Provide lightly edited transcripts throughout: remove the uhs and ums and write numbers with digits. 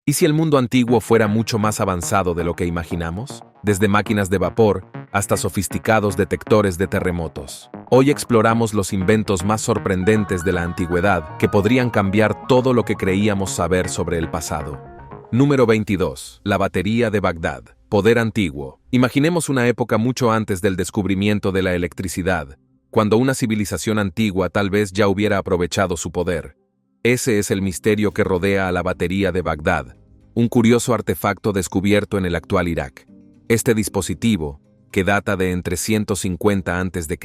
¿Y si el mundo antiguo fuera mucho más avanzado de lo que imaginamos? Desde máquinas de vapor hasta sofisticados detectores de terremotos. Hoy exploramos los inventos más sorprendentes de la antigüedad que podrían cambiar todo lo que creíamos saber sobre el pasado. Número 22. La batería de Bagdad. Poder antiguo. Imaginemos una época mucho antes del descubrimiento de la electricidad, cuando una civilización antigua tal vez ya hubiera aprovechado su poder. Ese es el misterio que rodea a la batería de Bagdad, un curioso artefacto descubierto en el actual Irak. Este dispositivo, que data de entre 150 a.C.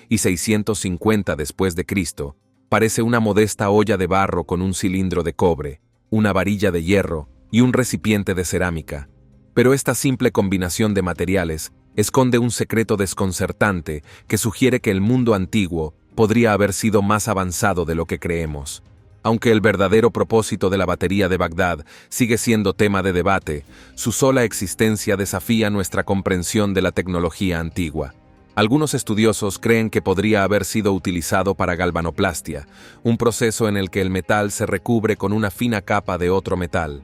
y 650 después de Cristo, parece una modesta olla de barro con un cilindro de cobre, una varilla de hierro y un recipiente de cerámica. Pero esta simple combinación de materiales esconde un secreto desconcertante que sugiere que el mundo antiguo podría haber sido más avanzado de lo que creemos. Aunque el verdadero propósito de la batería de Bagdad sigue siendo tema de debate, su sola existencia desafía nuestra comprensión de la tecnología antigua. Algunos estudiosos creen que podría haber sido utilizado para galvanoplastia, un proceso en el que el metal se recubre con una fina capa de otro metal.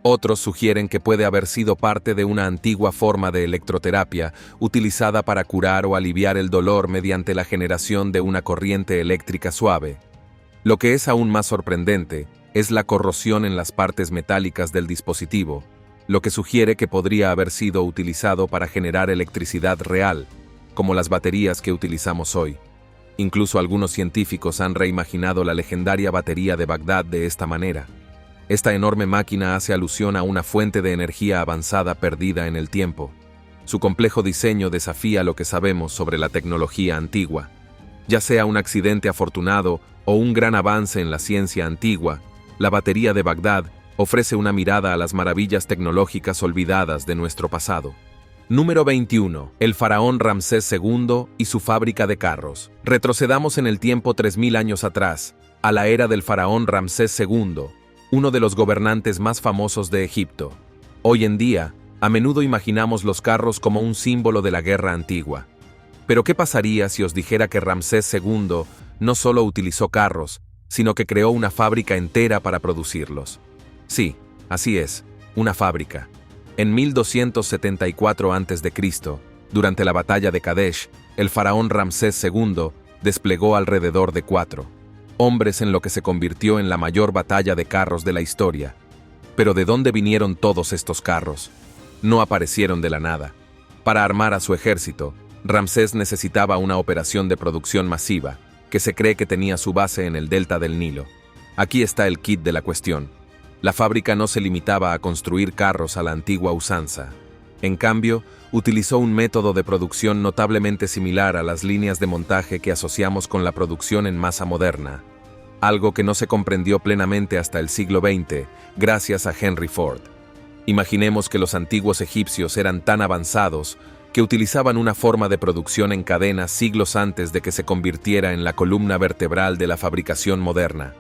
Otros sugieren que puede haber sido parte de una antigua forma de electroterapia utilizada para curar o aliviar el dolor mediante la generación de una corriente eléctrica suave. Lo que es aún más sorprendente es la corrosión en las partes metálicas del dispositivo, lo que sugiere que podría haber sido utilizado para generar electricidad real, como las baterías que utilizamos hoy. Incluso algunos científicos han reimaginado la legendaria batería de Bagdad de esta manera. Esta enorme máquina hace alusión a una fuente de energía avanzada perdida en el tiempo. Su complejo diseño desafía lo que sabemos sobre la tecnología antigua. Ya sea un accidente afortunado o un gran avance en la ciencia antigua, la batería de Bagdad ofrece una mirada a las maravillas tecnológicas olvidadas de nuestro pasado. Número 21. El faraón Ramsés II y su fábrica de carros. Retrocedamos en el tiempo 3000 años atrás, a la era del faraón Ramsés II, uno de los gobernantes más famosos de Egipto. Hoy en día, a menudo imaginamos los carros como un símbolo de la guerra antigua. Pero ¿qué pasaría si os dijera que Ramsés II no solo utilizó carros, sino que creó una fábrica entera para producirlos? Sí, así es, una fábrica. En 1274 a.C., durante la batalla de Kadesh, el faraón Ramsés II desplegó alrededor de 4 hombres en lo que se convirtió en la mayor batalla de carros de la historia. Pero ¿de dónde vinieron todos estos carros? No aparecieron de la nada. Para armar a su ejército, Ramsés necesitaba una operación de producción masiva, que se cree que tenía su base en el delta del Nilo. Aquí está el kit de la cuestión. La fábrica no se limitaba a construir carros a la antigua usanza. En cambio, utilizó un método de producción notablemente similar a las líneas de montaje que asociamos con la producción en masa moderna, algo que no se comprendió plenamente hasta el siglo XX, gracias a Henry Ford. Imaginemos que los antiguos egipcios eran tan avanzados que utilizaban una forma de producción en cadena siglos antes de que se convirtiera en la columna vertebral de la fabricación moderna.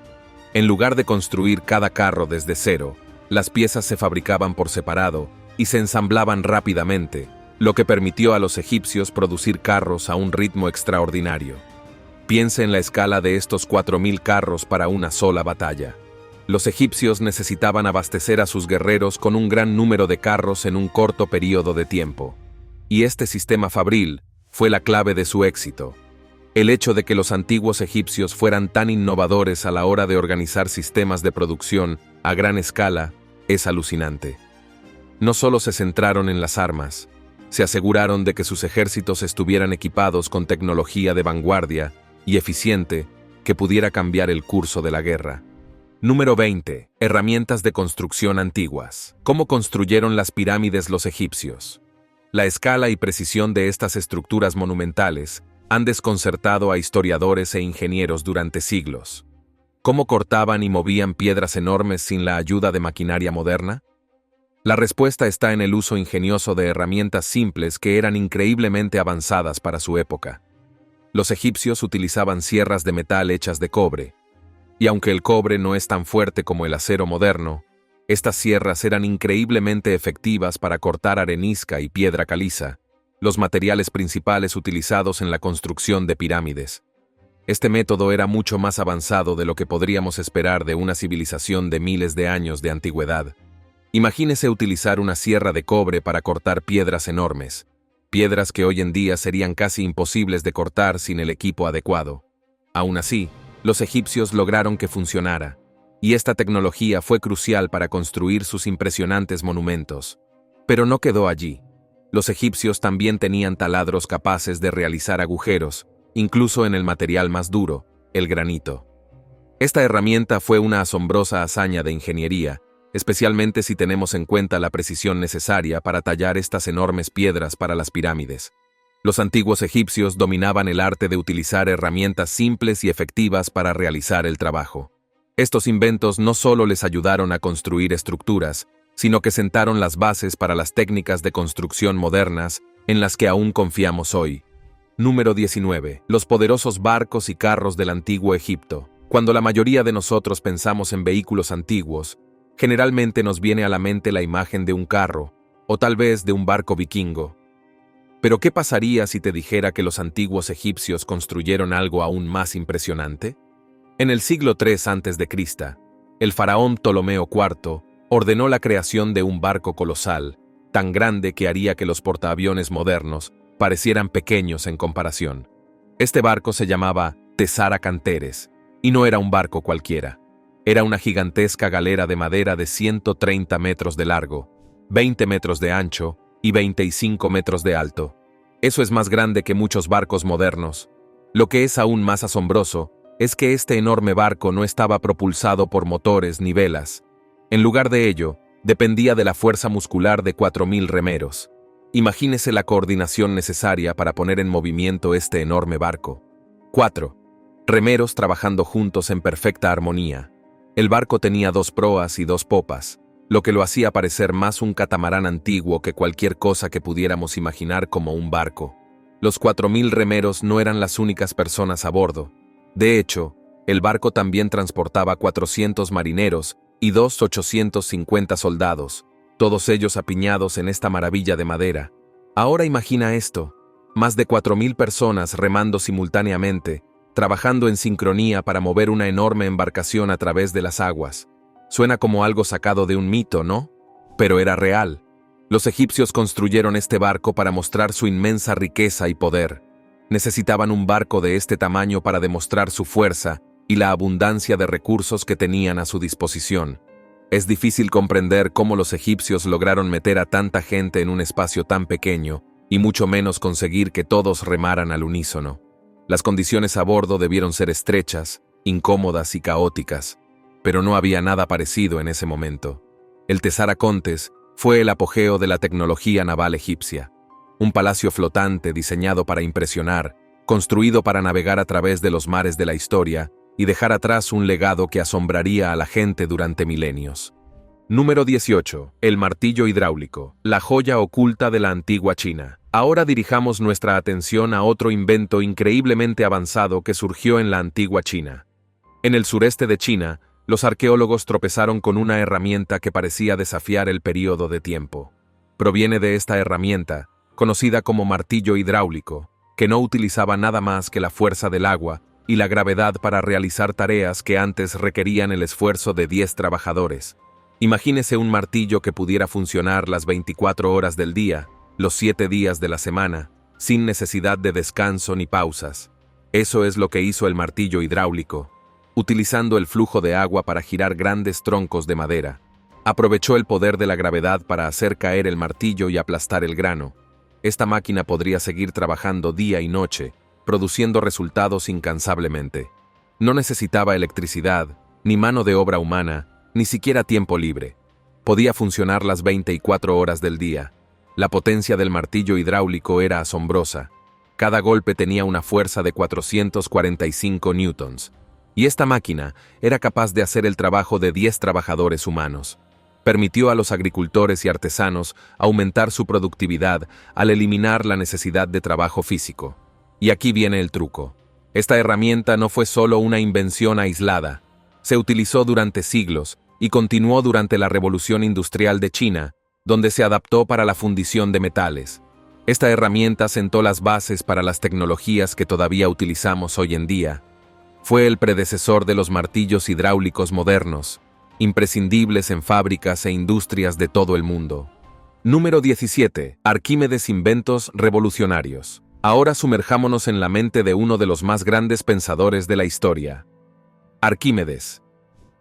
En lugar de construir cada carro desde cero, las piezas se fabricaban por separado y se ensamblaban rápidamente, lo que permitió a los egipcios producir carros a un ritmo extraordinario. Piense en la escala de estos 4000 carros para una sola batalla. Los egipcios necesitaban abastecer a sus guerreros con un gran número de carros en un corto periodo de tiempo. Y este sistema fabril fue la clave de su éxito. El hecho de que los antiguos egipcios fueran tan innovadores a la hora de organizar sistemas de producción a gran escala es alucinante. No solo se centraron en las armas, se aseguraron de que sus ejércitos estuvieran equipados con tecnología de vanguardia y eficiente que pudiera cambiar el curso de la guerra. Número 20. Herramientas de construcción antiguas. ¿Cómo construyeron las pirámides los egipcios? La escala y precisión de estas estructuras monumentales han desconcertado a historiadores e ingenieros durante siglos. ¿Cómo cortaban y movían piedras enormes sin la ayuda de maquinaria moderna? La respuesta está en el uso ingenioso de herramientas simples que eran increíblemente avanzadas para su época. Los egipcios utilizaban sierras de metal hechas de cobre, y aunque el cobre no es tan fuerte como el acero moderno, estas sierras eran increíblemente efectivas para cortar arenisca y piedra caliza, los materiales principales utilizados en la construcción de pirámides. Este método era mucho más avanzado de lo que podríamos esperar de una civilización de miles de años de antigüedad. Imagínese utilizar una sierra de cobre para cortar piedras enormes, piedras que hoy en día serían casi imposibles de cortar sin el equipo adecuado. Aún así, los egipcios lograron que funcionara, y esta tecnología fue crucial para construir sus impresionantes monumentos. Pero no quedó allí. Los egipcios también tenían taladros capaces de realizar agujeros, incluso en el material más duro, el granito. Esta herramienta fue una asombrosa hazaña de ingeniería, especialmente si tenemos en cuenta la precisión necesaria para tallar estas enormes piedras para las pirámides. Los antiguos egipcios dominaban el arte de utilizar herramientas simples y efectivas para realizar el trabajo. Estos inventos no solo les ayudaron a construir estructuras, sino que sentaron las bases para las técnicas de construcción modernas en las que aún confiamos hoy. Número 19. Los poderosos barcos y carros del antiguo Egipto. Cuando la mayoría de nosotros pensamos en vehículos antiguos, generalmente nos viene a la mente la imagen de un carro, o tal vez de un barco vikingo. Pero ¿qué pasaría si te dijera que los antiguos egipcios construyeron algo aún más impresionante? En el siglo III a.C., el faraón Ptolomeo IV ordenó la creación de un barco colosal, tan grande que haría que los portaaviones modernos parecieran pequeños en comparación. Este barco se llamaba Tesara Canteres, y no era un barco cualquiera. Era una gigantesca galera de madera de 130 metros de largo, 20 metros de ancho y 25 metros de alto. Eso es más grande que muchos barcos modernos. Lo que es aún más asombroso es que este enorme barco no estaba propulsado por motores ni velas. En lugar de ello, dependía de la fuerza muscular de 4.000 remeros. Imagínese la coordinación necesaria para poner en movimiento este enorme barco. 4. Remeros trabajando juntos en perfecta armonía. El barco tenía 2 proas y 2 popas, lo que lo hacía parecer más un catamarán antiguo que cualquier cosa que pudiéramos imaginar como un barco. Los 4.000 remeros no eran las únicas personas a bordo. De hecho, el barco también transportaba 400 marineros y 850 soldados, todos ellos apiñados en esta maravilla de madera. Ahora imagina esto, más de 4.000 personas remando simultáneamente, trabajando en sincronía para mover una enorme embarcación a través de las aguas. Suena como algo sacado de un mito, ¿no? Pero era real. Los egipcios construyeron este barco para mostrar su inmensa riqueza y poder. Necesitaban un barco de este tamaño para demostrar su fuerza y la abundancia de recursos que tenían a su disposición. Es difícil comprender cómo los egipcios lograron meter a tanta gente en un espacio tan pequeño, y mucho menos conseguir que todos remaran al unísono. Las condiciones a bordo debieron ser estrechas, incómodas y caóticas, pero no había nada parecido en ese momento. El Tesara Contes fue el apogeo de la tecnología naval egipcia. Un palacio flotante diseñado para impresionar, construido para navegar a través de los mares de la historia y dejar atrás un legado que asombraría a la gente durante milenios. Número 18. El martillo hidráulico, la joya oculta de la antigua China. Ahora dirijamos nuestra atención a otro invento increíblemente avanzado que surgió en la antigua China. En el sureste de China, los arqueólogos tropezaron con una herramienta que parecía desafiar el período de tiempo. Proviene de esta herramienta, conocida como martillo hidráulico, que no utilizaba nada más que la fuerza del agua y la gravedad para realizar tareas que antes requerían el esfuerzo de 10 trabajadores. Imagínese un martillo que pudiera funcionar las 24 horas del día, los 7 días de la semana, sin necesidad de descanso ni pausas. Eso es lo que hizo el martillo hidráulico, utilizando el flujo de agua para girar grandes troncos de madera. Aprovechó el poder de la gravedad para hacer caer el martillo y aplastar el grano. Esta máquina podría seguir trabajando día y noche, produciendo resultados incansablemente. No necesitaba electricidad, ni mano de obra humana, ni siquiera tiempo libre. Podía funcionar las 24 horas del día. La potencia del martillo hidráulico era asombrosa. Cada golpe tenía una fuerza de 445 newtons. Y esta máquina era capaz de hacer el trabajo de 10 trabajadores humanos. Permitió a los agricultores y artesanos aumentar su productividad al eliminar la necesidad de trabajo físico. Y aquí viene el truco. Esta herramienta no fue solo una invención aislada. Se utilizó durante siglos y continuó durante la Revolución Industrial de China, donde se adaptó para la fundición de metales. Esta herramienta sentó las bases para las tecnologías que todavía utilizamos hoy en día. Fue el predecesor de los martillos hidráulicos modernos. imprescindibles en fábricas e industrias de todo el mundo. Número 17. Arquímedes, inventos revolucionarios. Ahora sumerjámonos en la mente de uno de los más grandes pensadores de la historia. Arquímedes.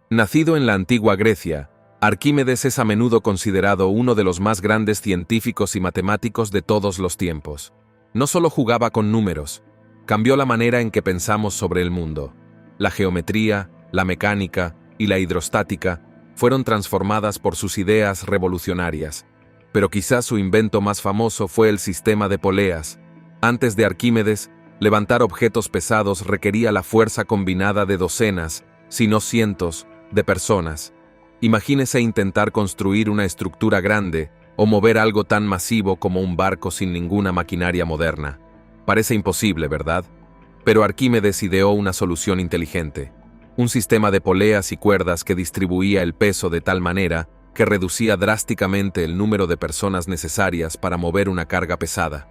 Nacido en la antigua Grecia, Arquímedes es a menudo considerado uno de los más grandes científicos y matemáticos de todos los tiempos. No solo jugaba con números, cambió la manera en que pensamos sobre el mundo. La geometría, la mecánica y la hidrostática fueron transformadas por sus ideas revolucionarias. Pero quizás su invento más famoso fue el sistema de poleas. Antes de Arquímedes, levantar objetos pesados requería la fuerza combinada de docenas, si no cientos, de personas. Imagínese intentar construir una estructura grande o mover algo tan masivo como un barco sin ninguna maquinaria moderna. Parece imposible, ¿verdad? Pero Arquímedes ideó una solución inteligente. Un sistema de poleas y cuerdas que distribuía el peso de tal manera que reducía drásticamente el número de personas necesarias para mover una carga pesada.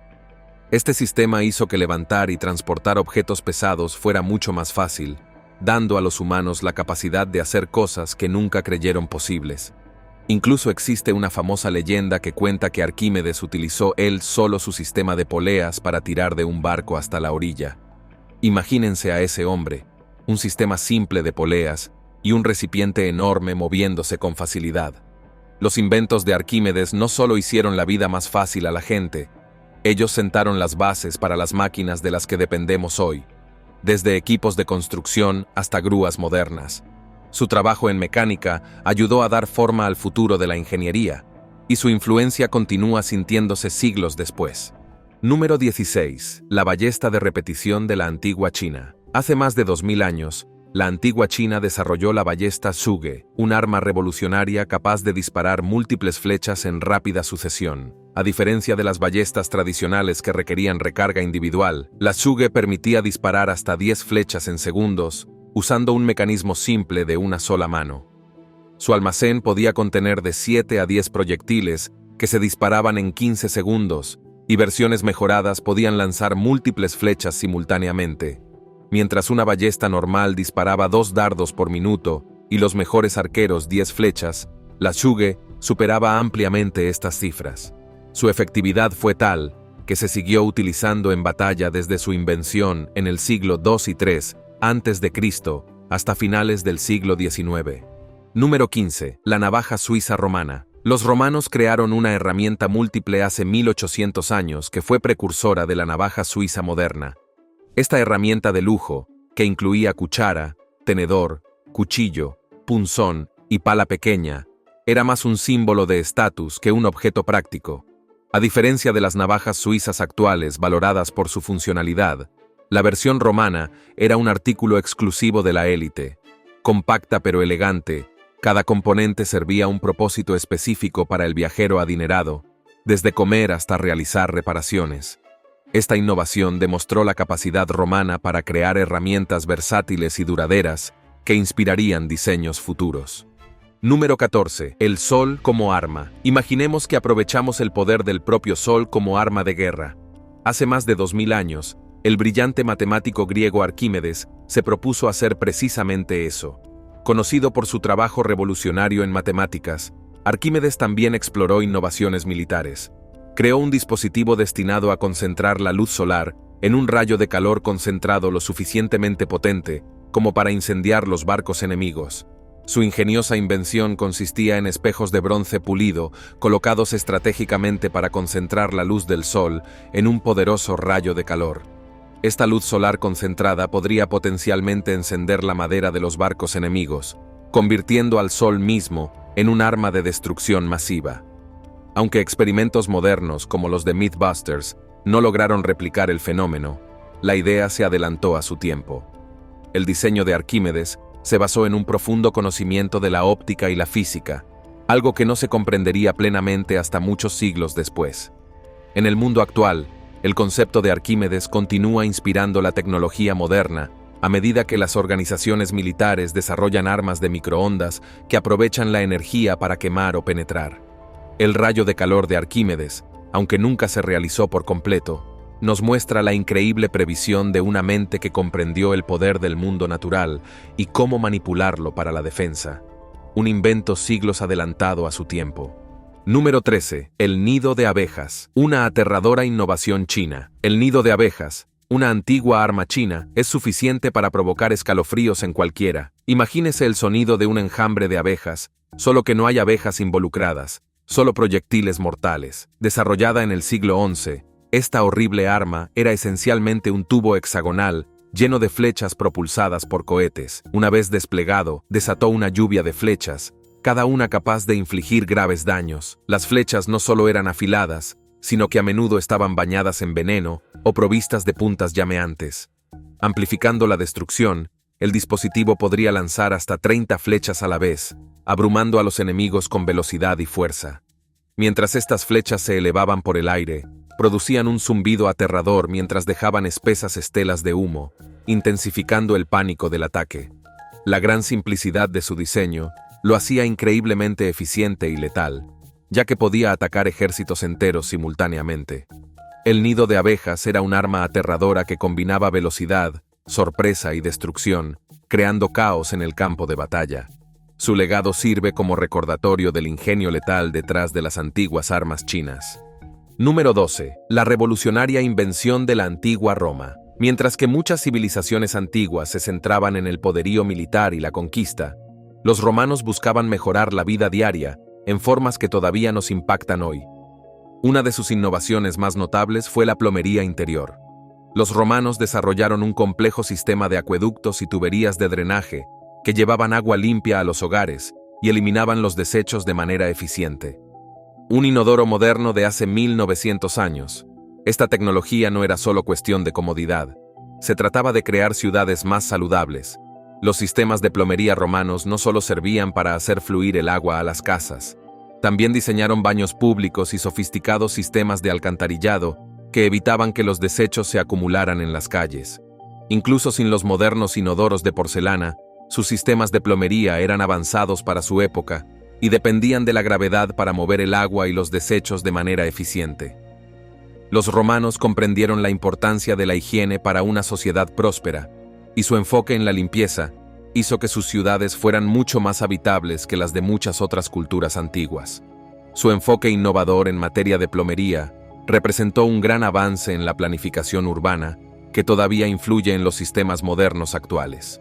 Este sistema hizo que levantar y transportar objetos pesados fuera mucho más fácil, dando a los humanos la capacidad de hacer cosas que nunca creyeron posibles. Incluso existe una famosa leyenda que cuenta que Arquímedes utilizó él solo su sistema de poleas para tirar de un barco hasta la orilla. Imagínense a ese hombre, un sistema simple de poleas y un recipiente enorme moviéndose con facilidad. Los inventos de Arquímedes no solo hicieron la vida más fácil a la gente, ellos sentaron las bases para las máquinas de las que dependemos hoy, desde equipos de construcción hasta grúas modernas. Su trabajo en mecánica ayudó a dar forma al futuro de la ingeniería, y su influencia continúa sintiéndose siglos después. Número 16. La ballesta de repetición de la antigua China. Hace más de 2000 años, la antigua China desarrolló la ballesta Zhuge, un arma revolucionaria capaz de disparar múltiples flechas en rápida sucesión. A diferencia de las ballestas tradicionales que requerían recarga individual, la Zhuge permitía disparar hasta 10 flechas en segundos, usando un mecanismo simple de una sola mano. Su almacén podía contener de 7 a 10 proyectiles que se disparaban en 15 segundos, y versiones mejoradas podían lanzar múltiples flechas simultáneamente. Mientras una ballesta normal disparaba 2 dardos por minuto y los mejores arqueros 10 flechas, la Zhuge superaba ampliamente estas cifras. Su efectividad fue tal que se siguió utilizando en batalla desde su invención en el siglo II y III a.C. hasta finales del siglo XIX. Número 15. La navaja suiza romana. Los romanos crearon una herramienta múltiple hace 1800 años que fue precursora de la navaja suiza moderna. Esta herramienta de lujo, que incluía cuchara, tenedor, cuchillo, punzón y pala pequeña, era más un símbolo de estatus que un objeto práctico. A diferencia de las navajas suizas actuales valoradas por su funcionalidad, la versión romana era un artículo exclusivo de la élite. Compacta pero elegante, cada componente servía a un propósito específico para el viajero adinerado, desde comer hasta realizar reparaciones. Esta innovación demostró la capacidad romana para crear herramientas versátiles y duraderas que inspirarían diseños futuros. Número 14. El sol como arma. Imaginemos que aprovechamos el poder del propio sol como arma de guerra. Hace más de 2000 años, el brillante matemático griego Arquímedes se propuso hacer precisamente eso. Conocido por su trabajo revolucionario en matemáticas, Arquímedes también exploró innovaciones militares. Creó un dispositivo destinado a concentrar la luz solar en un rayo de calor concentrado lo suficientemente potente como para incendiar los barcos enemigos. Su ingeniosa invención consistía en espejos de bronce pulido colocados estratégicamente para concentrar la luz del sol en un poderoso rayo de calor. Esta luz solar concentrada podría potencialmente encender la madera de los barcos enemigos, convirtiendo al sol mismo en un arma de destrucción masiva. Aunque experimentos modernos como los de Mythbusters no lograron replicar el fenómeno, la idea se adelantó a su tiempo. El diseño de Arquímedes se basó en un profundo conocimiento de la óptica y la física, algo que no se comprendería plenamente hasta muchos siglos después. En el mundo actual, el concepto de Arquímedes continúa inspirando la tecnología moderna a medida que las organizaciones militares desarrollan armas de microondas que aprovechan la energía para quemar o penetrar. El rayo de calor de Arquímedes, aunque nunca se realizó por completo, nos muestra la increíble previsión de una mente que comprendió el poder del mundo natural y cómo manipularlo para la defensa. un invento siglos adelantado a su tiempo. Número 13. El nido de abejas. Una aterradora innovación china. El nido de abejas, una antigua arma china, es suficiente para provocar escalofríos en cualquiera. Imagínese el sonido de un enjambre de abejas, solo que no hay abejas involucradas, solo proyectiles mortales. Desarrollada en el siglo XI, esta horrible arma era esencialmente un tubo hexagonal lleno de flechas propulsadas por cohetes. Una vez desplegado, desató una lluvia de flechas, cada una capaz de infligir graves daños. Las flechas no solo eran afiladas, sino que a menudo estaban bañadas en veneno o provistas de puntas llameantes. Amplificando la destrucción, el dispositivo podría lanzar hasta 30 flechas a la vez, abrumando a los enemigos con velocidad y fuerza. Mientras estas flechas se elevaban por el aire, producían un zumbido aterrador mientras dejaban espesas estelas de humo, intensificando el pánico del ataque. La gran simplicidad de su diseño lo hacía increíblemente eficiente y letal, ya que podía atacar ejércitos enteros simultáneamente. El nido de abejas era un arma aterradora que combinaba velocidad, sorpresa y destrucción, creando caos en el campo de batalla. Su legado sirve como recordatorio del ingenio letal detrás de las antiguas armas chinas. Número 12. La revolucionaria invención de la antigua Roma. Mientras que muchas civilizaciones antiguas se centraban en el poderío militar y la conquista, los romanos buscaban mejorar la vida diaria en formas que todavía nos impactan hoy. Una de sus innovaciones más notables fue la plomería interior. Los romanos desarrollaron un complejo sistema de acueductos y tuberías de drenaje que llevaban agua limpia a los hogares y eliminaban los desechos de manera eficiente. Un inodoro moderno de hace 1900 años. Esta tecnología no era solo cuestión de comodidad. Se trataba de crear ciudades más saludables. Los sistemas de plomería romanos no solo servían para hacer fluir el agua a las casas. También diseñaron baños públicos y sofisticados sistemas de alcantarillado que evitaban que los desechos se acumularan en las calles. Incluso sin los modernos inodoros de porcelana, sus sistemas de plomería eran avanzados para su época y dependían de la gravedad para mover el agua y los desechos de manera eficiente. Los romanos comprendieron la importancia de la higiene para una sociedad próspera, y su enfoque en la limpieza hizo que sus ciudades fueran mucho más habitables que las de muchas otras culturas antiguas. Su enfoque innovador en materia de plomería representó un gran avance en la planificación urbana que todavía influye en los sistemas modernos actuales.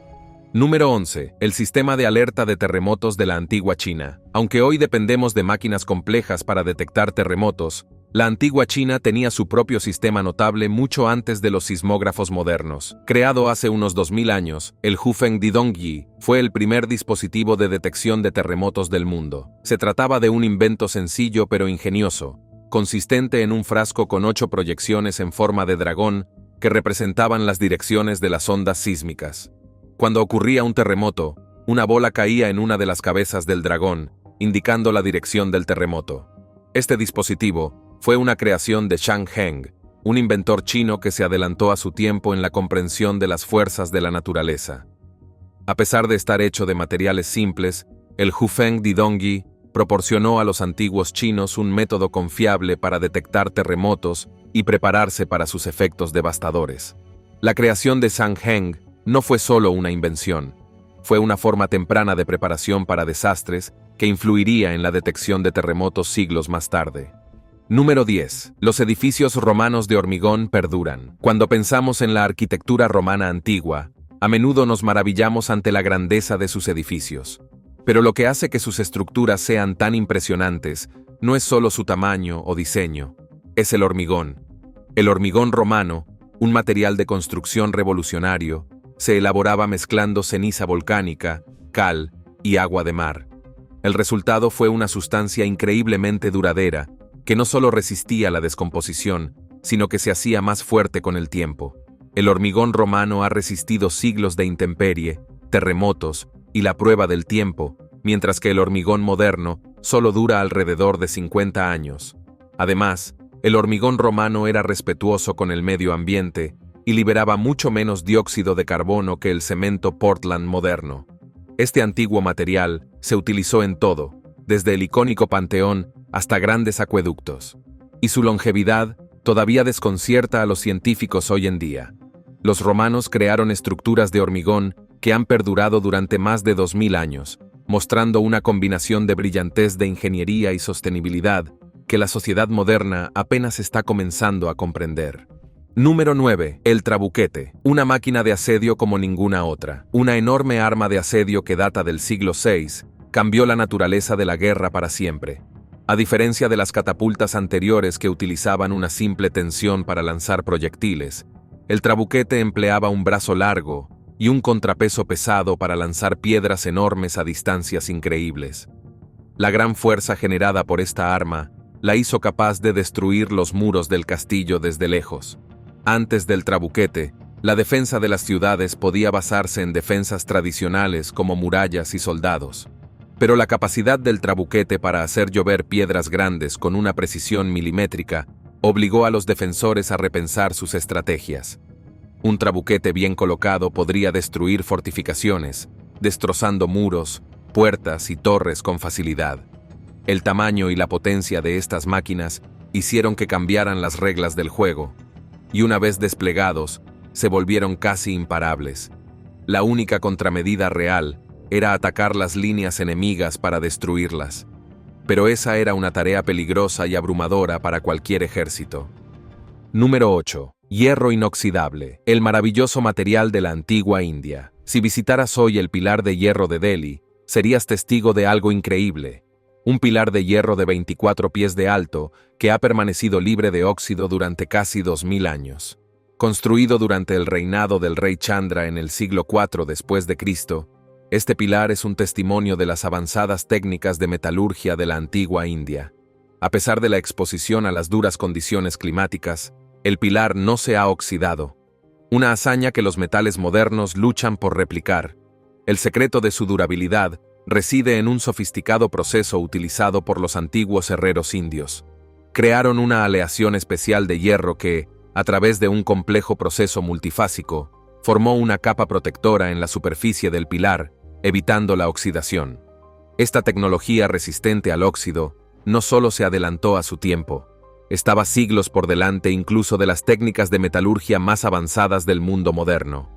Número 11. El sistema de alerta de terremotos de la antigua China. Aunque hoy dependemos de máquinas complejas para detectar terremotos, la antigua China tenía su propio sistema notable mucho antes de los sismógrafos modernos. Creado hace unos 2000 años, el Hufeng Didongyi fue el primer dispositivo de detección de terremotos del mundo. Se trataba de un invento sencillo pero ingenioso, consistente en un frasco con 8 proyecciones en forma de dragón que representaban las direcciones de las ondas sísmicas. Cuando ocurría un terremoto, una bola caía en una de las cabezas del dragón, indicando la dirección del terremoto. Este dispositivo fue una creación de Zhang Heng, un inventor chino que se adelantó a su tiempo en la comprensión de las fuerzas de la naturaleza. A pesar de estar hecho de materiales simples, el Hufeng Didongyi proporcionó a los antiguos chinos un método confiable para detectar terremotos y prepararse para sus efectos devastadores. La creación de Zhang Heng no fue solo una invención, fue una forma temprana de preparación para desastres que influiría en la detección de terremotos siglos más tarde. Número 10. Los edificios romanos de hormigón perduran. Cuando pensamos en la arquitectura romana antigua, a menudo nos maravillamos ante la grandeza de sus edificios. Pero lo que hace que sus estructuras sean tan impresionantes no es solo su tamaño o diseño, es el hormigón. El hormigón romano, un material de construcción revolucionario, se elaboraba mezclando ceniza volcánica, cal y agua de mar. El resultado fue una sustancia increíblemente duradera, que no solo resistía la descomposición, sino que se hacía más fuerte con el tiempo. El hormigón romano ha resistido siglos de intemperie, terremotos y la prueba del tiempo, mientras que el hormigón moderno solo dura alrededor de 50 años. Además, el hormigón romano era respetuoso con el medio ambiente y liberaba mucho menos dióxido de carbono que el cemento Portland moderno. Este antiguo material se utilizó en todo, desde el icónico Panteón hasta grandes acueductos. Y su longevidad todavía desconcierta a los científicos hoy en día. Los romanos crearon estructuras de hormigón que han perdurado durante más de 2000 años, mostrando una combinación de brillantez de ingeniería y sostenibilidad que la sociedad moderna apenas está comenzando a comprender. Número 9. El trabuquete. Una máquina de asedio como ninguna otra. Una enorme arma de asedio que data del siglo VI, cambió la naturaleza de la guerra para siempre. A diferencia de las catapultas anteriores que utilizaban una simple tensión para lanzar proyectiles, el trabuquete empleaba un brazo largo y un contrapeso pesado para lanzar piedras enormes a distancias increíbles. La gran fuerza generada por esta arma la hizo capaz de destruir los muros del castillo desde lejos. Antes del trabuquete, la defensa de las ciudades podía basarse en defensas tradicionales como murallas y soldados. Pero la capacidad del trabuquete para hacer llover piedras grandes con una precisión milimétrica obligó a los defensores a repensar sus estrategias. Un trabuquete bien colocado podría destruir fortificaciones, destrozando muros, puertas y torres con facilidad. El tamaño y la potencia de estas máquinas hicieron que cambiaran las reglas del juego, y una vez desplegados, se volvieron casi imparables. La única contramedida real era atacar las líneas enemigas para destruirlas. Pero esa era una tarea peligrosa y abrumadora para cualquier ejército. Número 8. Hierro inoxidable, el maravilloso material de la antigua India. Si visitaras hoy el pilar de hierro de Delhi, serías testigo de algo increíble. Un pilar de hierro de 24 pies de alto que ha permanecido libre de óxido durante casi 2000 años. Construido durante el reinado del rey Chandra en el siglo IV después de Cristo, este pilar es un testimonio de las avanzadas técnicas de metalurgia de la antigua India. A pesar de la exposición a las duras condiciones climáticas, el pilar no se ha oxidado, una hazaña que los metales modernos luchan por replicar. El secreto de su durabilidad reside en un sofisticado proceso utilizado por los antiguos herreros indios. Crearon una aleación especial de hierro que, a través de un complejo proceso multifásico, formó una capa protectora en la superficie del pilar, evitando la oxidación. Esta tecnología resistente al óxido no solo se adelantó a su tiempo, estaba siglos por delante incluso de las técnicas de metalurgia más avanzadas del mundo moderno.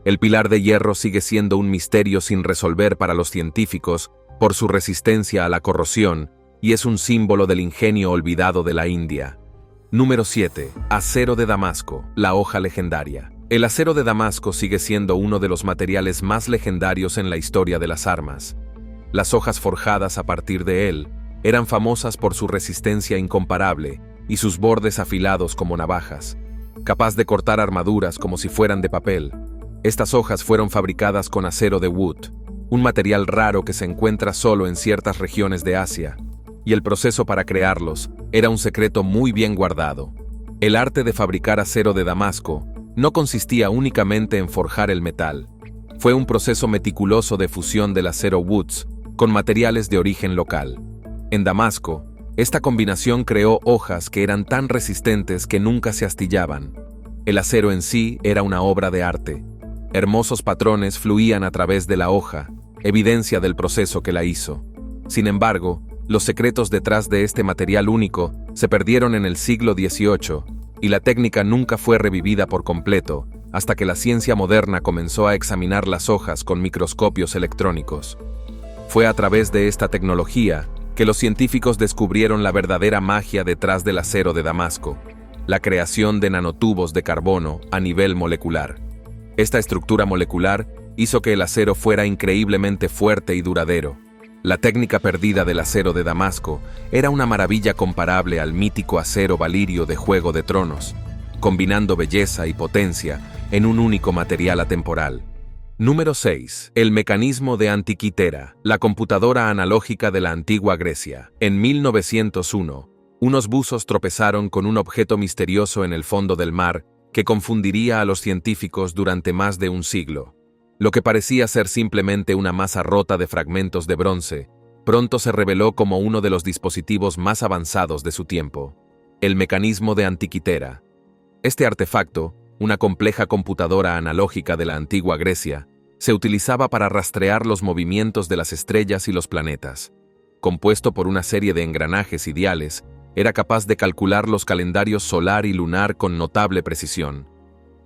El pilar de hierro sigue siendo un misterio sin resolver para los científicos por su resistencia a la corrosión y es un símbolo del ingenio olvidado de la India. Número 7. Acero de Damasco, la hoja legendaria. El acero de Damasco sigue siendo uno de los materiales más legendarios en la historia de las armas. Las hojas forjadas a partir de él eran famosas por su resistencia incomparable y sus bordes afilados como navajas, capaz de cortar armaduras como si fueran de papel. Estas hojas fueron fabricadas con acero de wood, un material raro que se encuentra solo en ciertas regiones de Asia, y el proceso para crearlos era un secreto muy bien guardado. El arte de fabricar acero de Damasco no consistía únicamente en forjar el metal. Fue un proceso meticuloso de fusión del acero woods con materiales de origen local. En Damasco, esta combinación creó hojas que eran tan resistentes que nunca se astillaban. El acero en sí era una obra de arte. Hermosos patrones fluían a través de la hoja, evidencia del proceso que la hizo. Sin embargo, los secretos detrás de este material único se perdieron en el siglo XVIII y la técnica nunca fue revivida por completo hasta que la ciencia moderna comenzó a examinar las hojas con microscopios electrónicos. Fue a través de esta tecnología que los científicos descubrieron la verdadera magia detrás del acero de Damasco, la creación de nanotubos de carbono a nivel molecular. Esta estructura molecular hizo que el acero fuera increíblemente fuerte y duradero. La técnica perdida del acero de Damasco era una maravilla comparable al mítico acero valirio de Juego de Tronos, combinando belleza y potencia en un único material atemporal. Número 6. El mecanismo de Antiquitera, la computadora analógica de la antigua Grecia. En 1901, unos buzos tropezaron con un objeto misterioso en el fondo del mar que confundiría a los científicos durante más de un siglo. Lo que parecía ser simplemente una masa rota de fragmentos de bronce, pronto se reveló como uno de los dispositivos más avanzados de su tiempo. El mecanismo de Antiquitera. Este artefacto, una compleja computadora analógica de la antigua Grecia, se utilizaba para rastrear los movimientos de las estrellas y los planetas. Compuesto por una serie de engranajes y diales, era capaz de calcular los calendarios solar y lunar con notable precisión.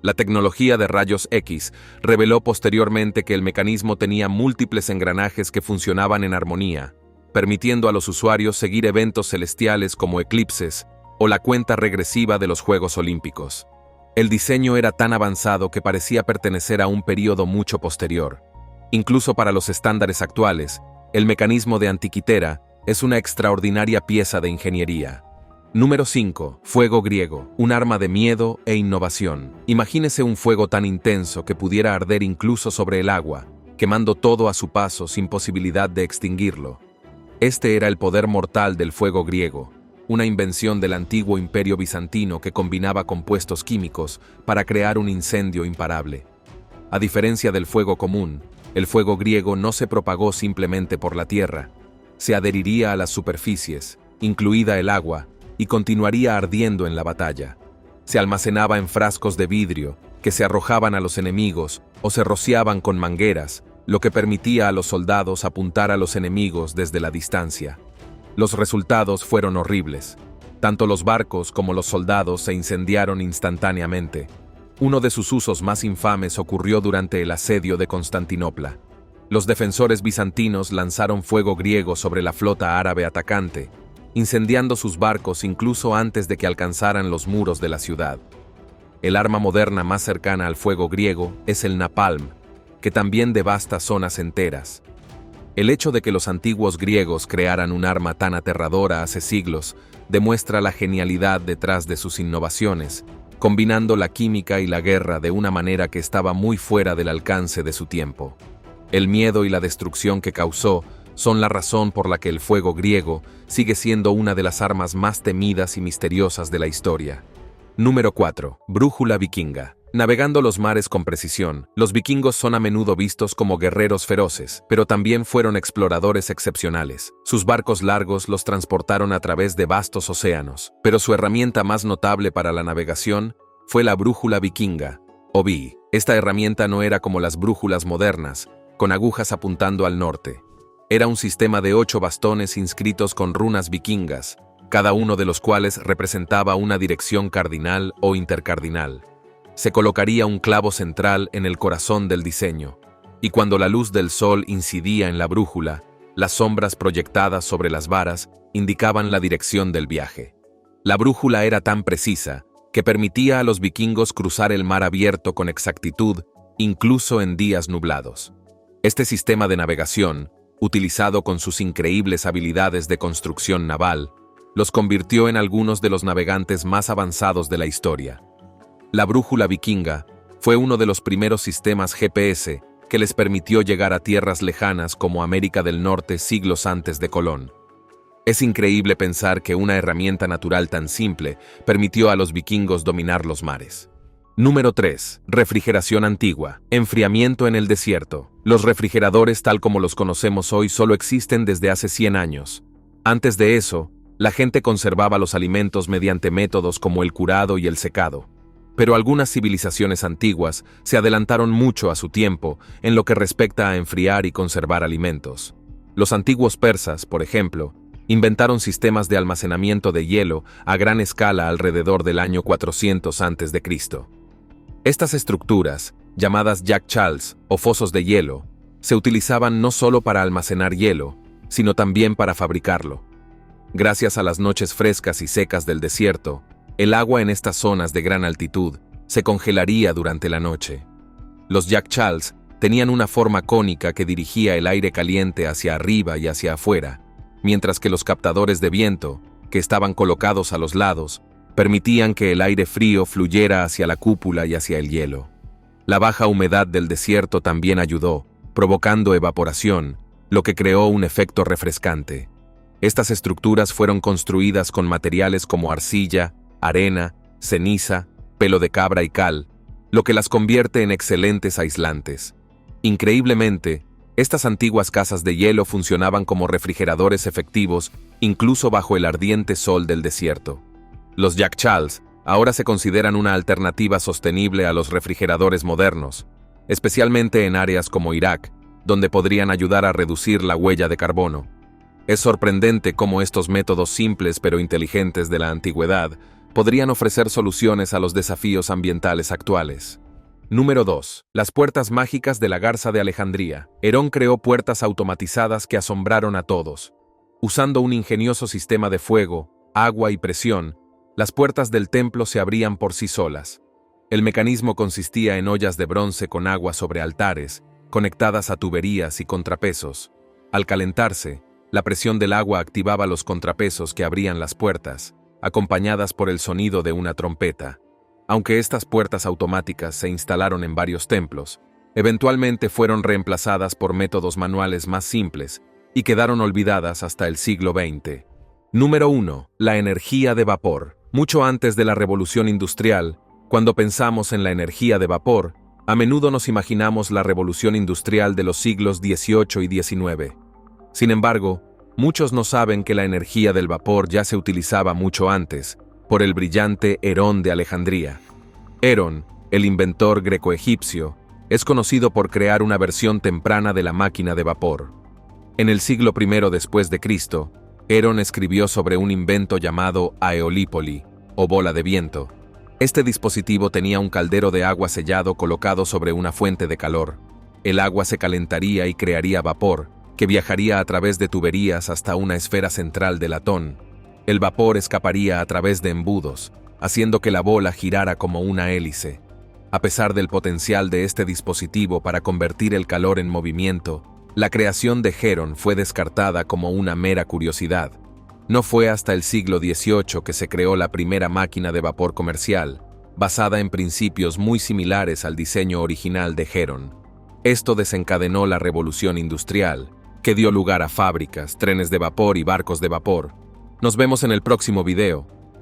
La tecnología de rayos X reveló posteriormente que el mecanismo tenía múltiples engranajes que funcionaban en armonía, permitiendo a los usuarios seguir eventos celestiales como eclipses o la cuenta regresiva de los Juegos Olímpicos. El diseño era tan avanzado que parecía pertenecer a un período mucho posterior. Incluso para los estándares actuales, el mecanismo de Antikythera es una extraordinaria pieza de ingeniería. Número 5. Fuego griego, un arma de miedo e innovación. Imagínese un fuego tan intenso que pudiera arder incluso sobre el agua, quemando todo a su paso sin posibilidad de extinguirlo. Este era el poder mortal del fuego griego, una invención del antiguo imperio bizantino que combinaba compuestos químicos para crear un incendio imparable. A diferencia del fuego común, el fuego griego no se propagó simplemente por la tierra, se adheriría a las superficies, incluida el agua, y continuaría ardiendo en la batalla. Se almacenaba en frascos de vidrio que se arrojaban a los enemigos o se rociaban con mangueras, lo que permitía a los soldados apuntar a los enemigos desde la distancia. Los resultados fueron horribles. Tanto los barcos como los soldados se incendiaron instantáneamente. Uno de sus usos más infames ocurrió durante el asedio de Constantinopla. Los defensores bizantinos lanzaron fuego griego sobre la flota árabe atacante, incendiando sus barcos incluso antes de que alcanzaran los muros de la ciudad. El arma moderna más cercana al fuego griego es el napalm, que también devasta zonas enteras. El hecho de que los antiguos griegos crearan un arma tan aterradora hace siglos demuestra la genialidad detrás de sus innovaciones, combinando la química y la guerra de una manera que estaba muy fuera del alcance de su tiempo. El miedo y la destrucción que causó son la razón por la que el fuego griego sigue siendo una de las armas más temidas y misteriosas de la historia. Número 4. Brújula vikinga. Navegando los mares con precisión, los vikingos son a menudo vistos como guerreros feroces, pero también fueron exploradores excepcionales. Sus barcos largos los transportaron a través de vastos océanos, pero su herramienta más notable para la navegación fue la brújula vikinga, o BI. Esta herramienta no era como las brújulas modernas, con agujas apuntando al norte. Era un sistema de 8 bastones inscritos con runas vikingas, cada uno de los cuales representaba una dirección cardinal o intercardinal. Se colocaría un clavo central en el corazón del diseño, y cuando la luz del sol incidía en la brújula, las sombras proyectadas sobre las varas indicaban la dirección del viaje. La brújula era tan precisa que permitía a los vikingos cruzar el mar abierto con exactitud, incluso en días nublados. Este sistema de navegación, utilizado con sus increíbles habilidades de construcción naval, los convirtió en algunos de los navegantes más avanzados de la historia. La brújula vikinga fue uno de los primeros sistemas GPS que les permitió llegar a tierras lejanas como América del Norte siglos antes de Colón. Es increíble pensar que una herramienta natural tan simple permitió a los vikingos dominar los mares. Número 3. Refrigeración antigua. Enfriamiento en el desierto. Los refrigeradores tal como los conocemos hoy solo existen desde hace 100 años. Antes de eso, la gente conservaba los alimentos mediante métodos como el curado y el secado. Pero algunas civilizaciones antiguas se adelantaron mucho a su tiempo en lo que respecta a enfriar y conservar alimentos. Los antiguos persas, por ejemplo, inventaron sistemas de almacenamiento de hielo a gran escala alrededor del año 400 a.C. Estas estructuras, llamadas yakchals o fosos de hielo, se utilizaban no solo para almacenar hielo, sino también para fabricarlo. Gracias a las noches frescas y secas del desierto, el agua en estas zonas de gran altitud se congelaría durante la noche. Los yakchals tenían una forma cónica que dirigía el aire caliente hacia arriba y hacia afuera, mientras que los captadores de viento, que estaban colocados a los lados, permitían que el aire frío fluyera hacia la cúpula y hacia el hielo. La baja humedad del desierto también ayudó, provocando evaporación, lo que creó un efecto refrescante. Estas estructuras fueron construidas con materiales como arcilla, arena, ceniza, pelo de cabra y cal, lo que las convierte en excelentes aislantes. Increíblemente, estas antiguas casas de hielo funcionaban como refrigeradores efectivos incluso bajo el ardiente sol del desierto. Los yakchals ahora se consideran una alternativa sostenible a los refrigeradores modernos, especialmente en áreas como Irak, donde podrían ayudar a reducir la huella de carbono. Es sorprendente cómo estos métodos simples pero inteligentes de la antigüedad podrían ofrecer soluciones a los desafíos ambientales actuales. Número 2. Las puertas mágicas de la Garza de Alejandría. Herón creó puertas automatizadas que asombraron a todos. Usando un ingenioso sistema de fuego, agua y presión, las puertas del templo se abrían por sí solas. El mecanismo consistía en ollas de bronce con agua sobre altares, conectadas a tuberías y contrapesos. Al calentarse, la presión del agua activaba los contrapesos que abrían las puertas, acompañadas por el sonido de una trompeta. Aunque estas puertas automáticas se instalaron en varios templos, eventualmente fueron reemplazadas por métodos manuales más simples y quedaron olvidadas hasta el siglo XX. Número 1. La energía de vapor. Mucho antes de la revolución industrial, cuando pensamos en la energía de vapor, a menudo nos imaginamos la revolución industrial de los siglos XVIII y XIX. Sin embargo, muchos no saben que la energía del vapor ya se utilizaba mucho antes, por el brillante Herón de Alejandría. Herón, el inventor greco-egipcio, es conocido por crear una versión temprana de la máquina de vapor. En el siglo I después de Cristo, Herón escribió sobre un invento llamado aeolípoli, o bola de viento. Este dispositivo tenía un caldero de agua sellado colocado sobre una fuente de calor. El agua se calentaría y crearía vapor, que viajaría a través de tuberías hasta una esfera central de latón. El vapor escaparía a través de embudos, haciendo que la bola girara como una hélice. A pesar del potencial de este dispositivo para convertir el calor en movimiento, la creación de Herón fue descartada como una mera curiosidad. No fue hasta el siglo XVIII que se creó la primera máquina de vapor comercial, basada en principios muy similares al diseño original de Herón. Esto desencadenó la revolución industrial, que dio lugar a fábricas, trenes de vapor y barcos de vapor. Nos vemos en el próximo video.